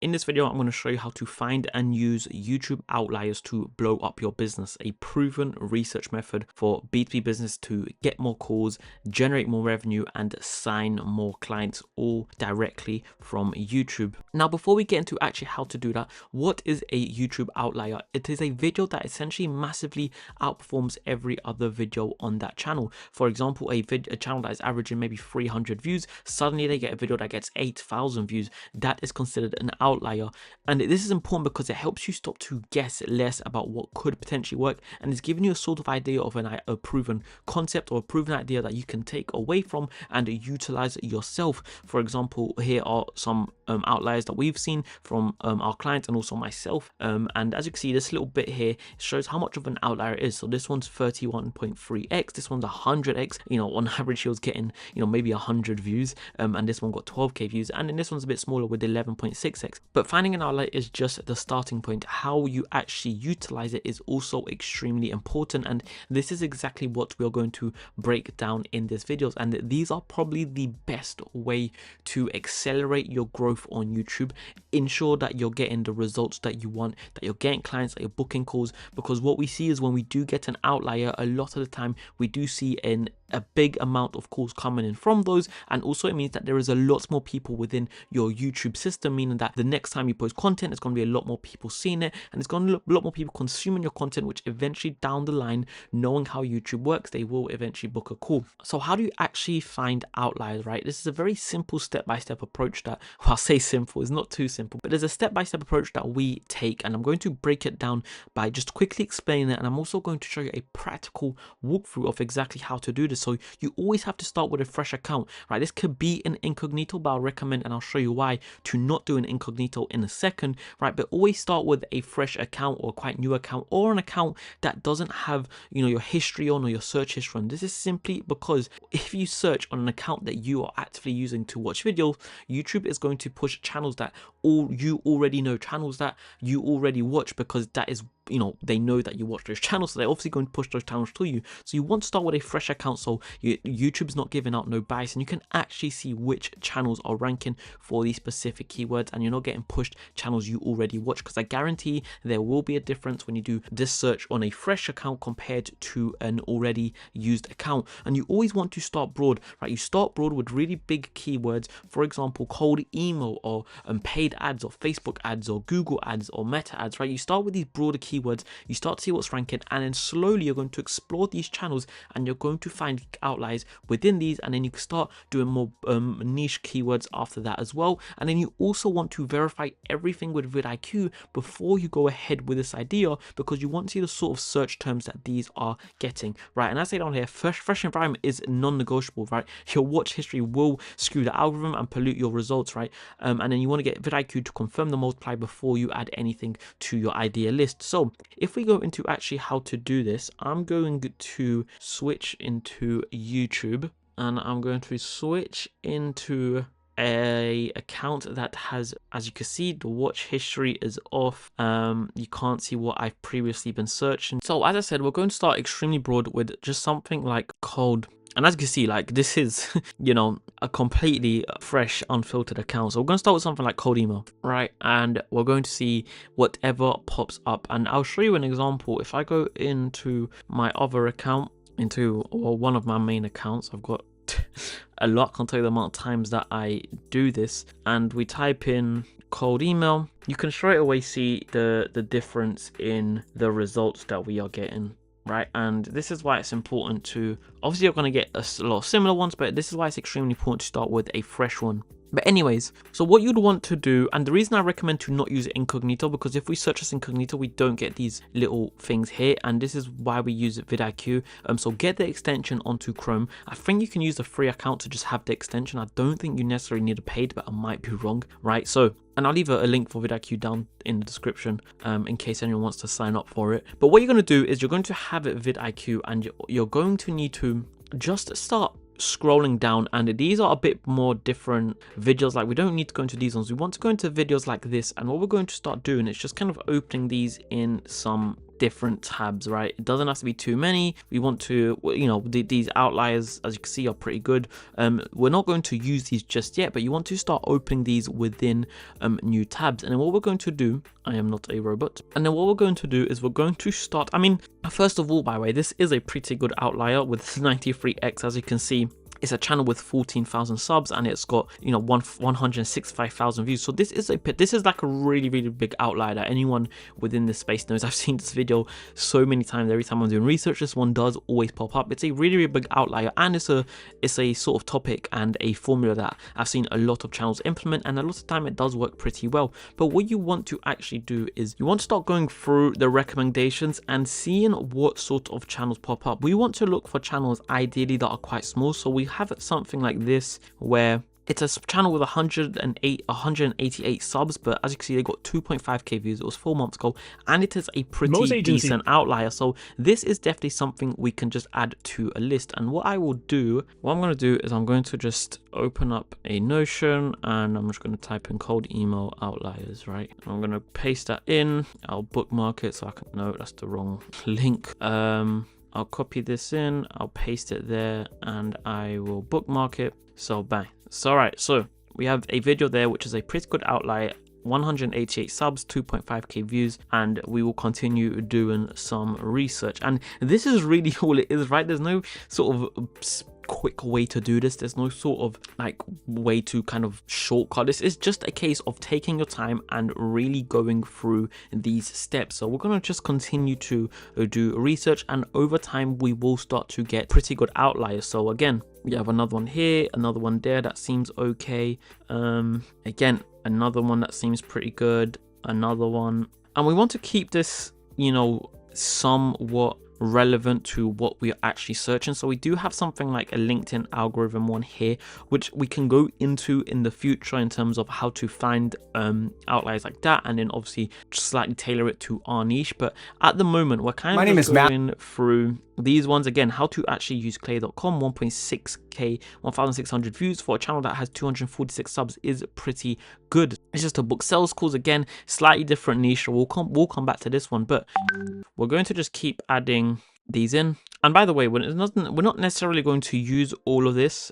In this video, I'm going to show you how to find and use YouTube outliers to blow up your business, a proven research method for B2B business to get more calls, generate more revenue, and sign more clients, all directly from YouTube. Now, before we get into actually how to do that, what is a YouTube outlier? It is a video that essentially massively outperforms every other video on that channel. For example, a channel that is averaging maybe 300 views, suddenly they get a video that gets 8,000 views. That is considered an outlier, and this is important because it helps you stop to guess less about what could potentially work, and it's giving you a sort of idea of a proven concept or a proven idea that you can take away from and utilize yourself. For example, here are some outliers that we've seen from our clients and also myself, and as you can see, this little bit here shows how much of an outlier it is. So this one's 31.3x, this one's 100x. On average he was getting maybe 100 views, and this one got 12k views, and then this one's a bit smaller with 11.6x. But finding an outlier is just the starting point. How you actually utilize it is also extremely important, and this is exactly what we are going to break down in this videos. And these are probably the best way to accelerate your growth on YouTube, ensure that you're getting the results that you want, that you're getting clients, that you're booking calls. Because what we see is when we do get an outlier, a lot of the time we do see a big amount of calls coming in from those, and also it means that there is a lot more people within your YouTube system, meaning that the next time you post content, it's going to be a lot more people seeing it, and it's going to be a lot more people consuming your content, which eventually down the line, knowing how YouTube works, they will eventually book a call. So how do you actually find outliers, right? This is a very simple step-by-step approach that, well, I'll say simple, it's not too simple, but there's a step-by-step approach that we take, and I'm going to break it down by just quickly explaining it, and I'm also going to show you a practical walkthrough of exactly how to do this. So you always have to start with a fresh account, right? This could be an incognito, but I'll recommend, and I'll show you why, to not do an incognito in a second, right? But always start with a fresh account or a quite new account, or an account that doesn't have your history on or your search history on. This is simply because if you search on an account that you are actively using to watch videos, YouTube is going to push channels that you already know, channels that you already watch, because that is they know that you watch those channels, so they're obviously going to push those channels to you. So you want to start with a fresh account, so YouTube's not giving out no bias, and you can actually see which channels are ranking for these specific keywords, and you're not getting pushed channels you already watch, because I guarantee there will be a difference when you do this search on a fresh account compared to an already used account. And you always want to start broad, right? You start broad with really big keywords, for example, cold email, or paid ads, or Facebook ads, or Google ads, or Meta ads, right? You start with these broader keywords, you start to see what's ranking, and then slowly you're going to explore these channels, and you're going to find outliers within these, and then you can start doing more niche keywords after that as well. And then you also want to verify everything with vidIQ before you go ahead with this idea, because you want to see the sort of search terms that these are getting, right? And as I say down here, fresh environment is non-negotiable, right? Your watch history will skew the algorithm and pollute your results, right? And then you want to get vidIQ to confirm the multiply before you add anything to your idea list. So if we go into actually how to do this, I'm going to switch into YouTube, and I'm going to switch into a account that has, as you can see, the watch history is off. You can't see what I've previously been searching. So as I said, we're going to start extremely broad with just something like cold. And as you can see, like, this is, a completely fresh, unfiltered account. So we're going to start with something like cold email, right? And we're going to see whatever pops up. And I'll show you an example. If I go into my other account, or one of my main accounts, I've got a lot, I can't tell you the amount of times that I do this, and we type in cold email, you can straight away see the difference in the results that we are getting, right? And this is why it's important to, obviously you're going to get a lot of similar ones, but this is why it's extremely important to start with a fresh one. But anyways, so what you'd want to do, and the reason I recommend to not use incognito, because if we search as incognito, we don't get these little things here, and this is why we use vidIQ. So get the extension onto Chrome. I think you can use a free account to just have the extension. I don't think you necessarily need a paid, but I might be wrong, right? So, and I'll leave a link for vidIQ down in the description in case anyone wants to sign up for it. But what you're going to do is you're going to have it vidIQ, and you're going to need to just start scrolling down, and these are a bit more different videos. Like, we don't need to go into these ones, we want to go into videos like this. And what we're going to start doing is just kind of opening these in some different tabs, right? It doesn't have to be too many. We want to, you know, these outliers, as you can see, are pretty good. We're not going to use these just yet, but you want to start opening these within new tabs. And then what we're going to do, I am not a robot, and then what we're going to do is we're going to start, I mean, first of all, by the way, this is a pretty good outlier with 93x, as you can see. It's a channel with 14,000 subs and it's got, you know, 165,000 views. So this is like a really big outlier that anyone within this space knows. I've seen this video so many times. Every time I'm doing research, this one does always pop up. It's a really big outlier, and it's a sort of topic and a formula that I've seen a lot of channels implement, and a lot of time it does work pretty well. But what you want to actually do is you want to start going through the recommendations and seeing what sort of channels pop up. We want to look for channels ideally that are quite small. So we have something like this where it's a channel with 188 subs, but as you can see, they got 2.5k views. It was 4 months ago, and it is a pretty decent outlier. So this is definitely something we can just add to a list. And what I'm going to do is I'm going to just open up a Notion, and I'm just going to type in cold email outliers, right? I'm going to paste that in. I'll bookmark it so I can, no, that's the wrong link. I'll copy this in, I'll paste it there, and I will bookmark it. So bang. So alright, so we have a video there which is a pretty good outlier, 188 subs, 2.5k views, and we will continue doing some research. And this is really all it is, right? There's no sort of quick way to do this. There's no sort of like way to kind of shortcut this. It's just a case of taking your time and really going through these steps. So we're going to just continue to do research, and over time we will start to get pretty good outliers. So again, we have another one here, another one there that seems okay. Again, another one that seems pretty good, another one, and we want to keep this, you know, somewhat relevant to what we're actually searching. So we do have something like a LinkedIn algorithm one here, which we can go into in the future in terms of how to find outliers like that, and then obviously slightly tailor it to our niche. But at the moment, we're kind of going through these ones. Again, how to actually use clay.com, 1.6k, 1,600 views for a channel that has 246 subs is pretty good. It's just a book sales calls. Again, slightly different niche. We'll come back to this one, but we're going to just keep adding these in. And by the way, we're not necessarily going to use all of this,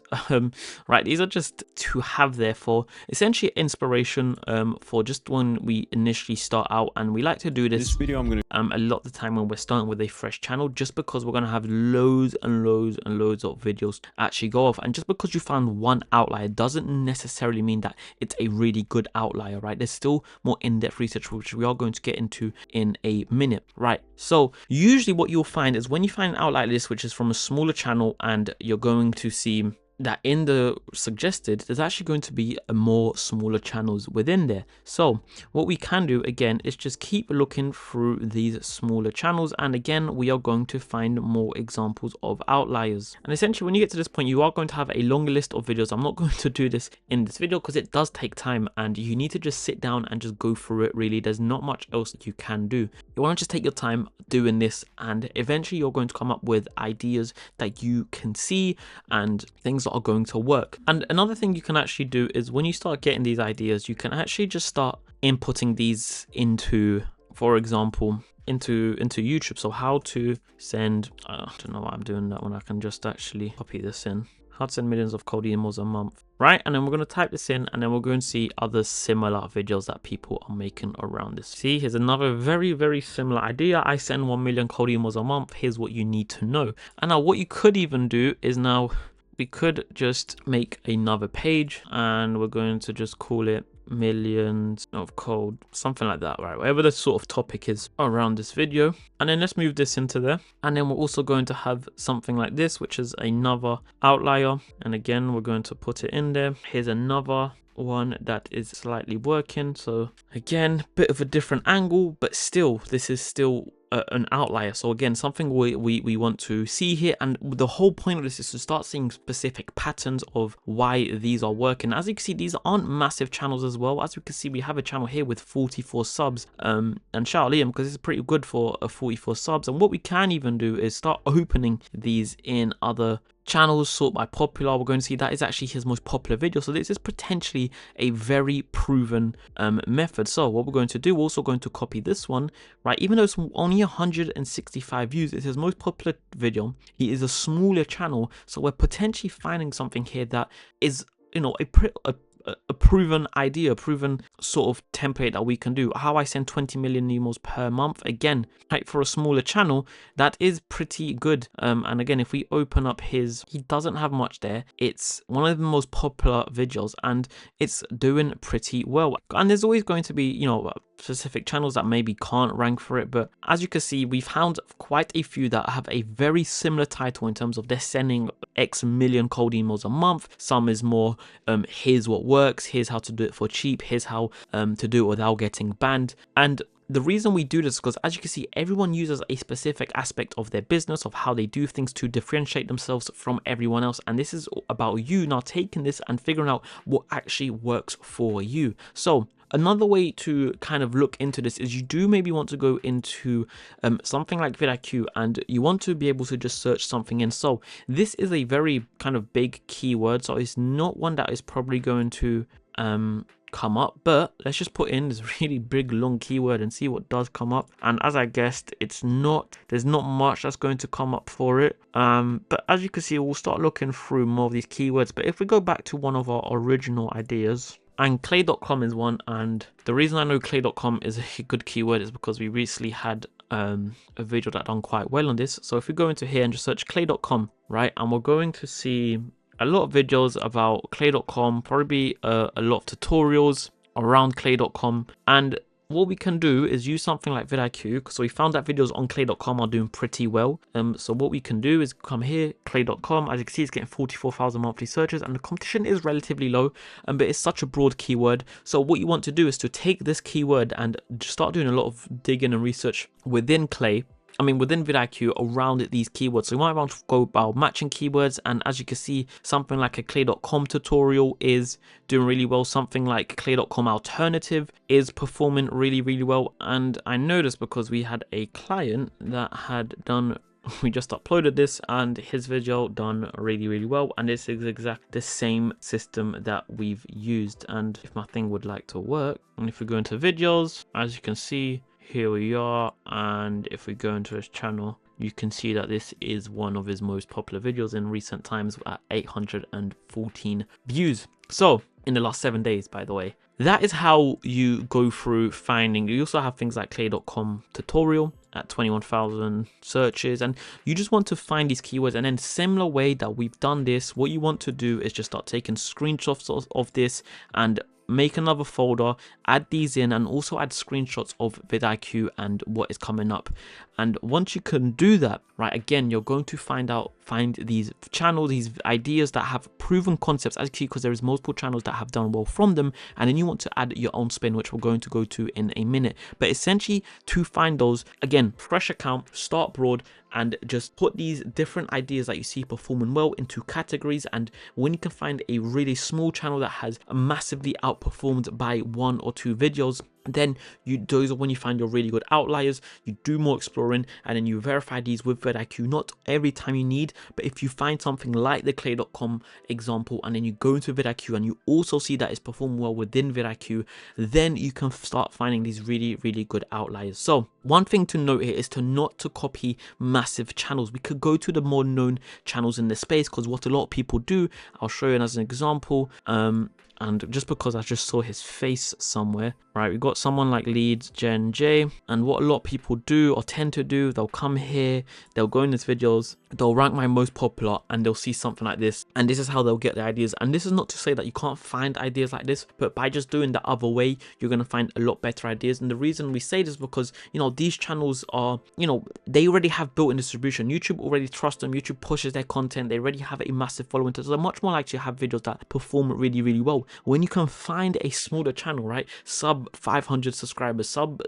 right? These are just to have there for essentially inspiration for just when we initially start out. And we like to do this video, a lot of the time when we're starting with a fresh channel, just because we're going to have loads and loads and loads of videos actually go off. And just because you found one outlier doesn't necessarily mean that it's a really good outlier, right? There's still more in-depth research, which we are going to get into in a minute, right? So usually what you'll find is when you find an outlier like this, which is from a smaller channel, and you're going to see that in the suggested there's actually going to be a more smaller channels within there. So what we can do again is just keep looking through these smaller channels, and again we are going to find more examples of outliers. And essentially when you get to this point, you are going to have a longer list of videos. I'm not going to do this in this video because it does take time and you need to just sit down and just go through it. Really, there's not much else that you can do. You want to just take your time doing this, and eventually you're going to come up with ideas that you can see and things are going to work. And another thing you can actually do is when you start getting these ideas, you can actually just start inputting these into, for example, into YouTube. So how to send, I don't know why I'm doing that when I can just actually copy this in. How to send millions of cold emails a month, right? And then we're going to type this in, and then we're going to see other similar videos that people are making around this. See, here's another very similar idea. I send 1 million cold emails a month. Here's what you need to know. And now what you could even do is now we could just make another page, and we're going to just call it millions of cold, something like that, right? Whatever the sort of topic is around this video. And then let's move this into there. And then we're also going to have something like this, which is another outlier. And again, we're going to put it in there. Here's another one that is slightly working. So again, bit of a different angle, but still, this is still an outlier. So again, something we want to see here, and the whole point of this is to start seeing specific patterns of why these are working. As you can see, these aren't massive channels as well. As you can see, we have a channel here with 44 subs, and shout out Liam because it's pretty good for a 44 subs. And what we can even do is start opening these in other channels, sort by popular, we're going to see that is actually his most popular video. So this is potentially a very proven method. So what we're going to do, we're also going to copy this one, right? Even though it's only 165 views, it's his most popular video. He is a smaller channel, so we're potentially finding something here that is, you know, a proven idea, a proven sort of template that we can do. How I send 20 million emails per month. Again, right, for a smaller channel, that is pretty good. And again, if we open up his, he doesn't have much there. It's one of the most popular videos and it's doing pretty well. And there's always going to be, you know, specific channels that maybe can't rank for it, but as you can see, we've found quite a few that have a very similar title in terms of they're sending X million cold emails a month. Some is more here's what works, here's how to do it for cheap, here's how to do it without getting banned. And the reason we do this is because, as you can see, everyone uses a specific aspect of their business, of how they do things to differentiate themselves from everyone else. And this is about you now taking this and figuring out what actually works for you. So another way to kind of look into this is you do maybe want to go into something like vidIQ and you want to be able to just search something in. So this is a very kind of big keyword, so it's not one that is probably going to come up, but let's just put in this really big long keyword and see what does come up. And as I guessed, there's not much that's going to come up for it, but as you can see, we'll start looking through more of these keywords. But if we go back to one of our original ideas, and clay.com is one, and the reason I know clay.com is a good keyword is because we recently had a video that done quite well on this. So if we go into here and just search clay.com, right, and we're going to see a lot of videos about clay.com, probably a lot of tutorials around clay.com. And what we can do is use something like vidIQ. So we found that videos on clay.com are doing pretty well. So what we can do is come here, clay.com. As you can see, it's getting 44,000 monthly searches and the competition is relatively low, but it's such a broad keyword. So what you want to do is to take this keyword and start doing a lot of digging and research within within vidIQ around these keywords. So you might want to go about matching keywords, and as you can see, something like a clay.com tutorial is doing really well. Something like clay.com alternative is performing really, really well. And I know this because we had a client that had done, we just uploaded this and his video done really, really well. And this is exactly the same system that we've used. And if my thing would like to work, and if we go into videos, as you can see, here we are, and if we go into his channel, you can see that this is one of his most popular videos in recent times at 814 views. So in the last 7 days, by the way. That is how you go through finding. You also have things like clay.com tutorial at 21,000 searches, and you just want to find these keywords. And then similar way that we've done this, what you want to do is just start taking screenshots of this and make another folder, add these in, and also add screenshots of vidIQ and what is coming up. And once you can do that, right, again, you're going to find these channels, these ideas that have proven concepts, as you see, because there is multiple channels that have done well from them, and then you want to add your own spin, which we're going to go to in a minute. But essentially, to find those, again, fresh account, start broad, and just put these different ideas that you see performing well into categories. And when you can find a really small channel that has massively outperformed by 1 or 2 videos, then those are when you find your really good outliers. You do more exploring, and then you verify these with vidIQ, not every time you need, but if you find something like the clay.com example and then you go into vidIQ and you also see that it's performing well within vidIQ, then you can start finding these really, really good outliers. So one thing to note here is not to copy massive channels. We could go to the more known channels in the space, because what a lot of people do, I'll show you as an example, and just because I just saw his face somewhere, right, we've got someone like Leads Gen J, and what a lot of people do or tend to do, they'll come here, they'll go in these videos, they'll rank my most popular, and they'll see something like this, and this is how they'll get the ideas. And this is not to say that you can't find ideas like this, but by just doing the other way, you're going to find a lot better ideas. And the reason we say this is because, you know, these channels are, you know, they already have built-in distribution. YouTube already trusts them. YouTube pushes their content. They already have a massive following, so they're much more likely to have videos that perform really, really well. When you can find a smaller channel, right, sub 500 subscribers, sub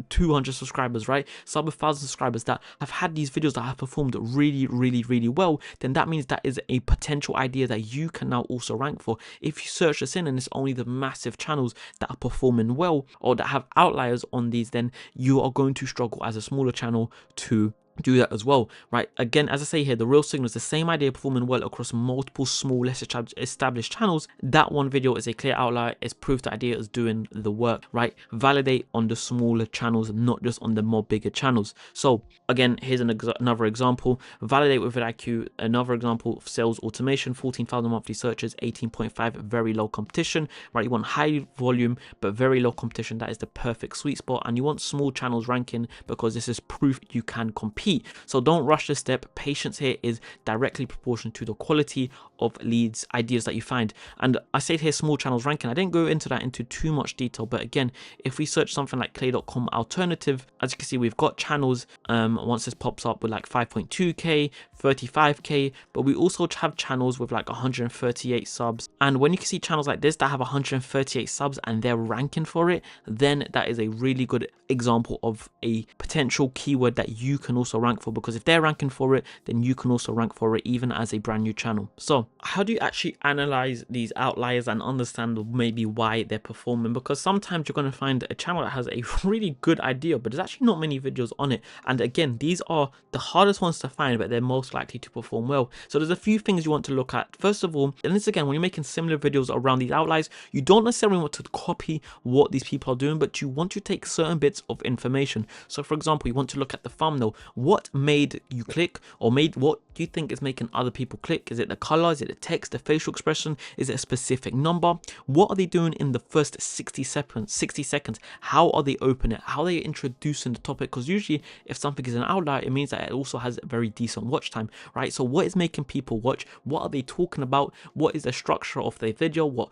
200 subscribers, right, sub 1,000 subscribers, that have had these videos that have performed really, really, really well, then that means that is a potential idea that you can now also rank for. If you search this in and it's only the massive channels that are performing well or that have outliers on these, then you are going to struggle as a smaller channel to do that as well, right? Again, as I say here, the real signal is the same idea performing well across multiple small, less established channels. That one video is a clear outlier. It's proof the idea is doing the work, right? Validate on the smaller channels, not just on the more bigger channels. So again, here's another example. Validate with vidIQ. Another example of sales automation, 14,000 monthly searches, 18.5, very low competition, right? You want high volume, but very low competition. That is the perfect sweet spot. And you want small channels ranking because this is proof you can compete. So don't rush this step. Patience here is directly proportional to the quality of leads, ideas that you find. And I said here small channels ranking. I didn't go into that into too much detail, but again, if we search something like clay.com alternative, as you can see, we've got channels once this pops up with like 5.2k, 35k, but we also have channels with like 138 subs. And when you can see channels like this that have 138 subs and they're ranking for it, then that is a really good example of a potential keyword that you can also rank for, because if they're ranking for it, then you can also rank for it even as a brand new channel. So how do you actually analyze these outliers and understand maybe why they're performing? Because sometimes you're going to find a channel that has a really good idea, but there's actually not many videos on it. And again, these are the hardest ones to find, but they're most likely to perform well. So there's a few things you want to look at. First of all, and this again, when you're making similar videos around these outliers, you don't necessarily want to copy what these people are doing, but you want to take certain bits of information. So for example, you want to look at the thumbnail. What made you click, or what do you think is making other people click? Is it the color? Is it the text, the facial expression? Is it a specific number? What are they doing in the first 60 seconds? How are they opening it? How are they introducing the topic? Because usually if something is an outlier, it means that it also has a very decent watch time, right? So what is making people watch? What are they talking about? What is the structure of their video? What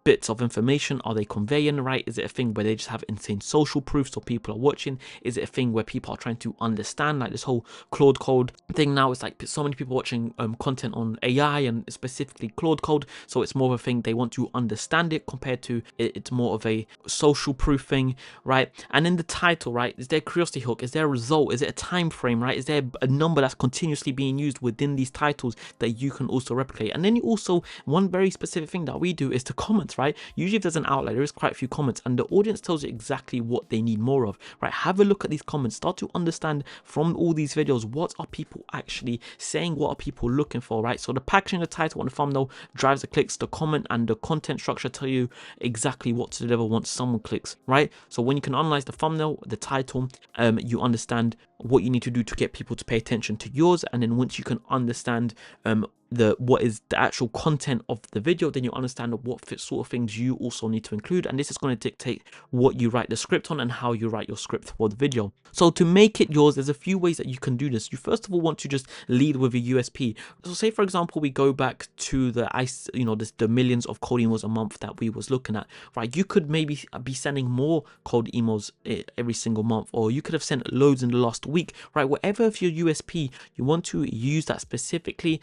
bits of information are they conveying, right? Is it a thing where they just have insane social proof so people are watching? Is it a thing where people are trying to understand, like this whole Claude Code thing now? It's like so many people watching content on AI and specifically Claude Code, so it's more of a thing they want to understand it compared to it's more of a social proof thing, right? And in the title, right, is there a curiosity hook? Is there a result? Is it a time frame, right? Is there a number that's continuously being used within these titles that you can also replicate? And then you also, one very specific thing that we do is to comment, right? Usually if there's an outlier, there is quite a few comments and the audience tells you exactly what they need more of, right? Have a look at these comments, start to understand from all these videos, what are people actually saying, what are people looking for, right? So the packaging, the title and the thumbnail drives the clicks, the comment and the content structure tell you exactly what to deliver once someone clicks, right? So when you can analyze the thumbnail, the title, you understand what you need to do to get people to pay attention to yours. And then once you can understand what is the actual content of the video, then you understand what sort of things you also need to include, and this is going to dictate what you write the script on and how you write your script for the video. So to make it yours, there's a few ways that you can do this. You first of all want to just lead with a USP. So say for example we go back to the millions of cold emails a month that we was looking at, right? You could maybe be sending more cold emails every single month, or you could have sent loads in the last week, right? Whatever of your USP, you want to use that specifically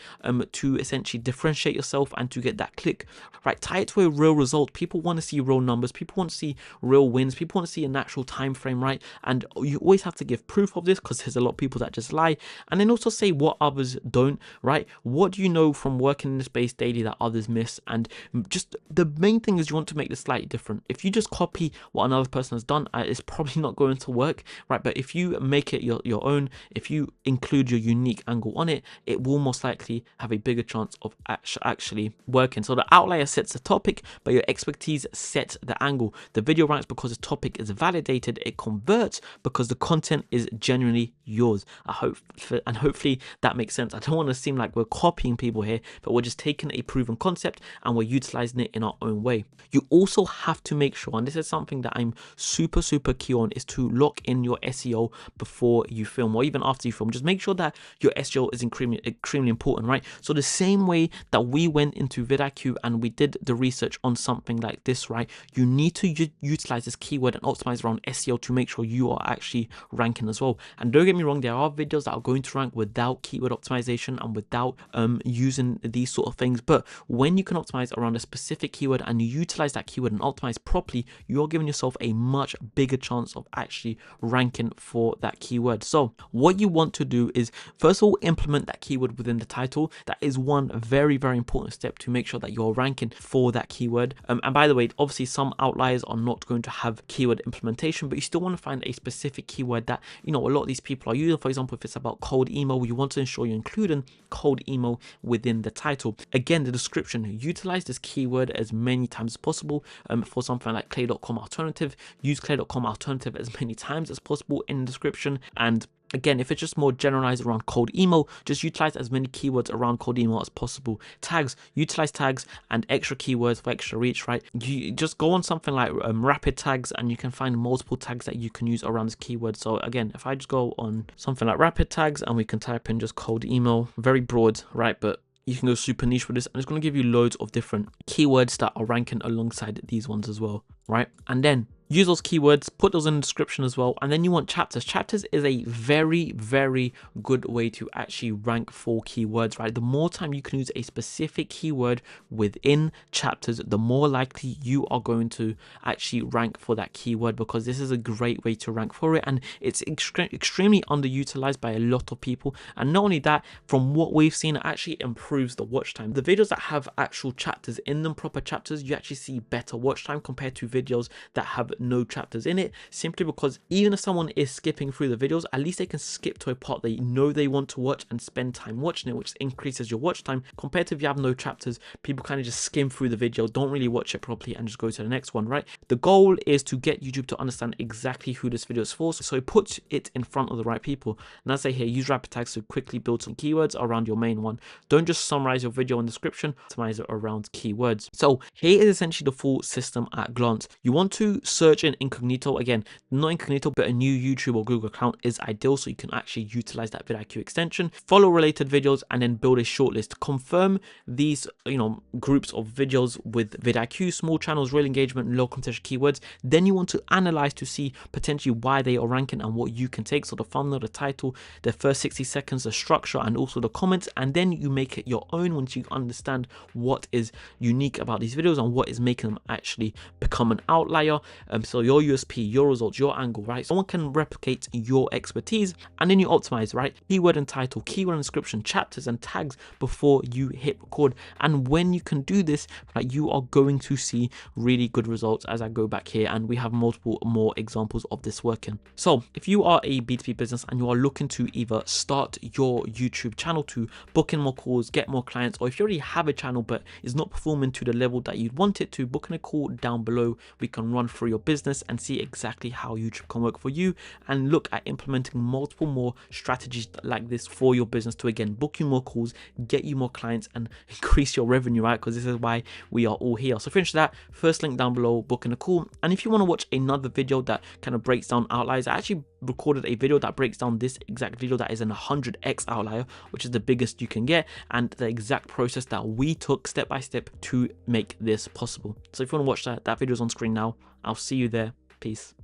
to essentially differentiate yourself and to get that click, right? Tie it to a real result. People want to see real numbers, people want to see real wins, people want to see an actual time frame, right? And you always have to give proof of this because there's a lot of people that just lie. And then also say what others don't, right? What do you know from working in the space daily that others miss? And just the main thing is you want to make this slightly different. If you just copy what another person has done, it's probably not going to work, right? But if you make it your own, if you include your unique angle on it, it will most likely have a bigger chance of actually working. So the outlier sets the topic, but your expertise sets the angle. The video ranks because the topic is validated. It converts because the content is genuinely yours. Hopefully that makes sense. I don't want to seem like we're copying people here, but we're just taking a proven concept and we're utilizing it in our own way. You also have to make sure, and this is something that I'm super key on, is to lock in your SEO before you film or even after you film. Just make sure that your SEO is extremely important, right? So the same way that we went into vidIQ and we did the research on something like this, right? You need to utilize this keyword and optimize around SEO to make sure you are actually ranking as well. And don't get me wrong, there are videos that are going to rank without keyword optimization and without using these sort of things, but when you can optimize around a specific keyword and you utilize that keyword and optimize properly, you're giving yourself a much bigger chance of actually ranking for that keyword. So what you want to do is first of all implement that keyword within the title. That is one very, very important step to make sure that you're ranking for that keyword. And by the way, obviously some outliers are not going to have keyword implementation, but you still want to find a specific keyword that, you know, a lot of these people are using. For example, if it's about cold email, you want to ensure you're including cold email within the title. Again, the description, utilize this keyword as many times as possible. For something like clay.com alternative, use clay.com alternative as many times as possible in the description. And again, if it's just more generalized around cold email, just utilize as many keywords around cold email as possible. Tags, utilize tags and extra keywords for extra reach, right? You just go on something like rapid tags and you can find multiple tags that you can use around this keyword. So again, if I just go on something like rapid tags and we can type in just cold email, very broad, right? But you can go super niche with this, and it's going to give you loads of different keywords that are ranking alongside these ones as well, right? And then use those keywords, put those in the description as well. And then you want chapters. Chapters is a very, very good way to actually rank for keywords, right? The more time you can use a specific keyword within chapters, the more likely you are going to actually rank for that keyword, because this is a great way to rank for it. And it's extremely underutilized by a lot of people. And not only that, from what we've seen, it actually improves the watch time. The videos that have actual chapters in them, proper chapters, you actually see better watch time compared to videos that have no chapters in it, simply because even if someone is skipping through the videos, at least they can skip to a part they know they want to watch and spend time watching it, which increases your watch time, compared to if you have no chapters, people kind of just skim through the video, don't really watch it properly and just go to the next one, right? The goal is to get YouTube to understand exactly who this video is for, so put it in front of the right people. And as I say here, use rapid tags to quickly build some keywords around your main one. Don't just summarize your video in the description, optimize it around keywords. So here is essentially the full system at a glance. You want to search in incognito. Again, not incognito, but a new YouTube or Google account is ideal, so you can actually utilize that vidIQ extension. Follow related videos and then build a shortlist. Confirm these, you know, groups of videos with vidIQ, small channels, real engagement, low competition keywords. Then you want to analyze to see potentially why they are ranking and what you can take. So the thumbnail, the title, the first 60 seconds, the structure, and also the comments. And then you make it your own once you understand what is unique about these videos and what is making them actually become an outlier. So your USP, your results, your angle, right? Someone can replicate your expertise, and then you optimize, right? Keyword and title, keyword and description, chapters and tags before you hit record. And when you can do this, right, you are going to see really good results. As I go back here, and we have multiple more examples of this working. So if you are a B2B business and you are looking to either start your YouTube channel to book in more calls, get more clients, or if you already have a channel but is not performing to the level that you'd want it to, book in a call down below. We can run through your business and see exactly how YouTube can work for you, and look at implementing multiple more strategies like this for your business to, again, book you more calls, get you more clients, and increase your revenue, right? Because this is why we are all here. So finish that, first link down below, book in a call. And if you want to watch another video that kind of breaks down outliers, I actually recorded a video that breaks down this exact video that is an 100x outlier, which is the biggest you can get, and the exact process that we took step by step to make this possible. So if you want to watch that, that video is on screen now. I'll see you there. Peace.